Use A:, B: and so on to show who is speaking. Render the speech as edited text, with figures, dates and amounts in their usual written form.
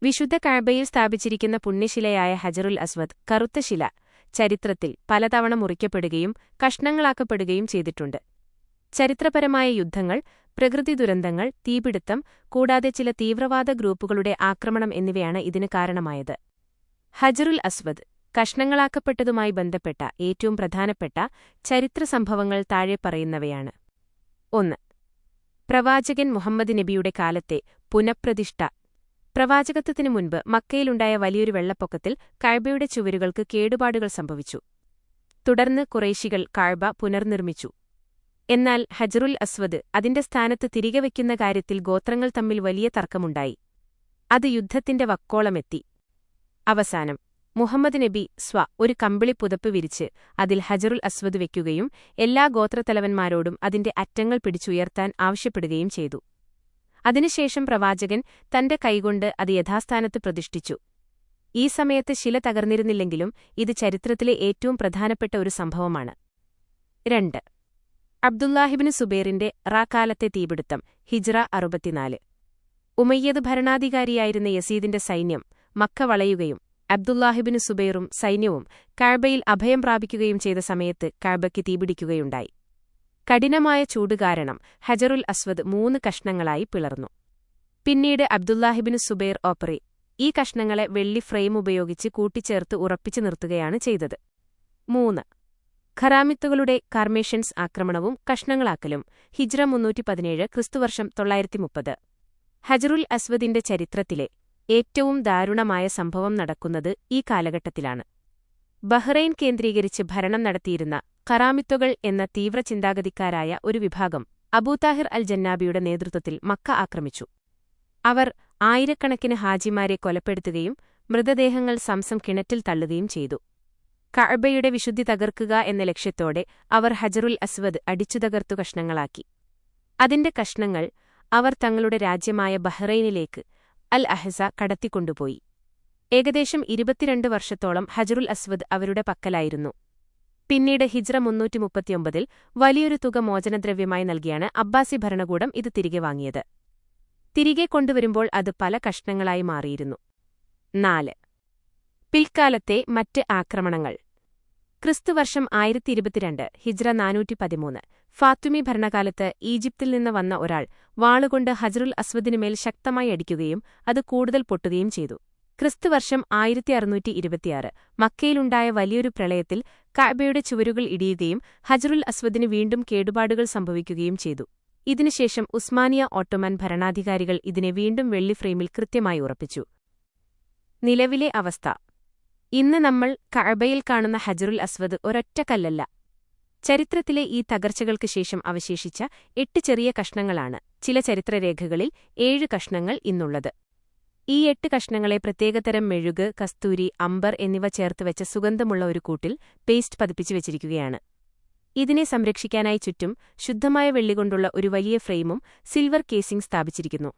A: വിശുദ്ധ കഅബയിൽ സ്ഥാപിച്ചിരിക്കുന്ന പുണ്യശിലയായ ഹജറുൽ അസ്വദ് കറുത്ത ശില ചരിത്രത്തിൽ പലതവണ മുറിക്കപ്പെടുകയും കഷ്ണങ്ങളാക്കപ്പെടുകയും ചെയ്തിട്ടുണ്ട്. ചരിത്രപരമായ യുദ്ധങ്ങൾ, പ്രകൃതി ദുരന്തങ്ങൾ, തീപിടുത്തം, കൂടാതെ ചില തീവ്രവാദ ഗ്രൂപ്പുകളുടെ ആക്രമണം എന്നിവയാണ് ഇതിന് കാരണമായത്. ഹജറുൽ അസ്വദ് കഷ്ണങ്ങളാക്കപ്പെട്ടതുമായി ബന്ധപ്പെട്ട ഏറ്റവും പ്രധാനപ്പെട്ട ചരിത്ര സംഭവങ്ങൾ താഴെ പറയുന്നവയാണ്. 1. പ്രവാചകൻ മുഹമ്മദ് നബിയുടെ കാലത്തെ പുനഃപ്രതിഷ്ഠ. പ്രവാചകത്വത്തിനു മുൻപ് മക്കയിലുണ്ടായ വലിയൊരു വെള്ളപ്പൊക്കത്തിൽ കഅബയുടെ ചുവരുകൾക്ക് കേടുപാടുകൾ സംഭവിച്ചു. തുടർന്ന് ഖുറൈശികൾ കഅബ പുനർനിർമ്മിച്ചു. എന്നാൽ ഹജറുൽ അസ്വദ് അതിന്റെ സ്ഥാനത്ത് തിരികെ വയ്ക്കുന്ന കാര്യത്തിൽ ഗോത്രങ്ങൾ തമ്മിൽ വലിയ തർക്കമുണ്ടായി. അത് യുദ്ധത്തിന്റെ വക്കോളമെത്തി. അവസാനം മുഹമ്മദ് നബി ഒരു കമ്പിളി പുതപ്പ് വിരിച്ച് അതിൽ ഹജറുൽ അസ്വദ് വയ്ക്കുകയും എല്ലാ ഗോത്രത്തലവന്മാരോടും അതിന്റെ അറ്റങ്ങൾ പിടിച്ചുയർത്താൻ ആവശ്യപ്പെടുകയും ചെയ്തു. അതിനുശേഷം പ്രവാചകൻ തന്റെ കൈകൊണ്ട് അത് യഥാസ്ഥാനത്ത് പ്രതിഷ്ഠിച്ചു. ഈ സമയത്ത് ശില തകർന്നിരുന്നില്ലെങ്കിലും ഇത് ചരിത്രത്തിലെ ഏറ്റവും പ്രധാനപ്പെട്ട ഒരു സംഭവമാണ്. 2. അബ്ദുല്ലാഹിബ്നു സുബൈറിന്റെ കാലത്തെ തീപിടുത്തം. ഹിജ്റ 64. ഉമയ്യദ് ഭരണാധികാരിയായിരുന്ന യസീദിന്റെ സൈന്യം മക്ക വളയുകയും അബ്ദുല്ലാഹിബ്നു സുബൈറും സൈന്യവും കഅബയിൽ അഭയം പ്രാപിക്കുകയും ചെയ്ത സമയത്ത് കഅബയ്ക്ക് തീപിടിക്കുകയുണ്ടായി. കഠിനമായ ചൂട് കാരണം ഹജറുൽ അസ്വദ് 3 കഷ്ണങ്ങളായി പിളർന്നു. പിന്നീട് അബ്ദുല്ലാഹിബ്നു സുബൈർ ഈ കഷ്ണങ്ങളെ വെള്ളി ഫ്രെയിം ഉപയോഗിച്ച് കൂട്ടിച്ചേർത്ത് ഉറപ്പിച്ചു നിർത്തുകയാണ് ചെയ്തത്. 3. ഖറാമിത്തുകളുടെ കാർമേഷൻസ് ആക്രമണവും കഷ്ണങ്ങളാക്കലും. ഹിജ്റ 317 ക്രിസ്തുവർഷം 930. ഹജറുൽ അസ്വദിന്റെ ചരിത്രത്തിലെ ഏറ്റവും ദാരുണമായ സംഭവം നടക്കുന്നത് ഈ കാലഘട്ടത്തിലാണ്. ബഹ്റൈൻ കേന്ദ്രീകരിച്ച് ഭരണം നടത്തിയിരുന്ന ഖറാമിത്തുകൾ എന്ന തീവ്രചിന്താഗതിക്കാരായ ഒരു വിഭാഗം അബൂതാഹിർ അൽ ജന്നാബിയുടെ നേതൃത്വത്തിൽ മക്ക ആക്രമിച്ചു. അവർ ആയിരക്കണക്കിന് ഹാജിമാരെ കൊലപ്പെടുത്തുകയും മൃതദേഹങ്ങൾ സംസം കിണറ്റിൽ തള്ളുകയും ചെയ്തു. കഅബയുടെ വിശുദ്ധി തകർക്കുക എന്ന ലക്ഷ്യത്തോടെ അവർ ഹജറുൽ അസ്വദ് അടിച്ചു തകർത്തു കഷ്ണങ്ങളാക്കി. അതിന്റെ കഷ്ണങ്ങൾ അവർ തങ്ങളുടെ രാജ്യമായ ബഹ്റൈനിലേക്ക് അൽ അഹ്സ കടത്തിക്കൊണ്ടുപോയി. ഏകദേശം 22 വർഷത്തോളം ഹജറുൽ അസ്വദ് അവരുടെ പക്കലായിരുന്നു. പിന്നീട് ഹിജ്റ 339 വലിയൊരു തുക മോചനദ്രവ്യമായി നൽകിയാണ് അബ്ബാസി ഭരണകൂടം ഇത് തിരികെ വാങ്ങിയത്. തിരികെ കൊണ്ടുവരുമ്പോൾ അത് പല കഷ്ണങ്ങളായി മാറിയിരുന്നു. 4. പിൽക്കാലത്തെ മറ്റ് ആക്രമണങ്ങൾ. ക്രിസ്തുവർഷം 1022 ഹിജ്റ 413 ഫാത്തുമി ഭരണകാലത്ത് ഈജിപ്തിൽ നിന്ന് വന്ന ഒരാൾ വാളുകൊണ്ട് ഹജറുൽ അസ്വദിനുമേൽ ശക്തമായി അടിക്കുകയും അത് കൂടുതൽ പൊട്ടുകയും ചെയ്തു. ക്രിസ്തുവർഷം 1626 മക്കയിലുണ്ടായ വലിയൊരു പ്രളയത്തിൽ കഅബയുടെ ചുവരുകൾ ഇടിയുകയും ഹജറുൽ അസ്വദിന് വീണ്ടും കേടുപാടുകൾ സംഭവിക്കുകയും ചെയ്തു. ഇതിനുശേഷം ഉസ്മാനിയ ഓട്ടോമൻ ഭരണാധികാരികൾ ഇതിനെ വീണ്ടും വെള്ളി ഫ്രെയിമിൽ കൃത്യമായി ഉറപ്പിച്ചു. നിലവിലെ അവസ്ഥ. ഇന്ന് നമ്മൾ കഅബയിൽ കാണുന്ന ഹജറുൽ അസ്വദ് ഒരൊറ്റ കല്ലല്ല. ചരിത്രത്തിലെ ഈ തകർച്ചകൾക്ക് ശേഷം അവശേഷിച്ച 8 ചെറിയ കഷ്ണങ്ങളാണ്. ചില ചരിത്രരേഖകളിൽ 7 കഷ്ണങ്ങൾ ഇന്നുള്ളത്. ഈ 8 കഷ്ണങ്ങളെ പ്രത്യേകതരം മെഴുക്, കസ്തൂരി, അംബർ എന്നിവ ചേർത്തുവെച്ച സുഗന്ധമുള്ള ഒരു കൂട്ടിൽ പേസ്റ്റ് പതിപ്പിച്ചു വെച്ചിരിക്കുകയാണ്. ഇതിനെ സംരക്ഷിക്കാനായി ചുറ്റും ശുദ്ധമായ വെള്ളികൊണ്ടുള്ള ഒരു വലിയ ഫ്രെയിമും സിൽവർ കേസിംഗ് സ്ഥാപിച്ചിരിക്കുന്നു.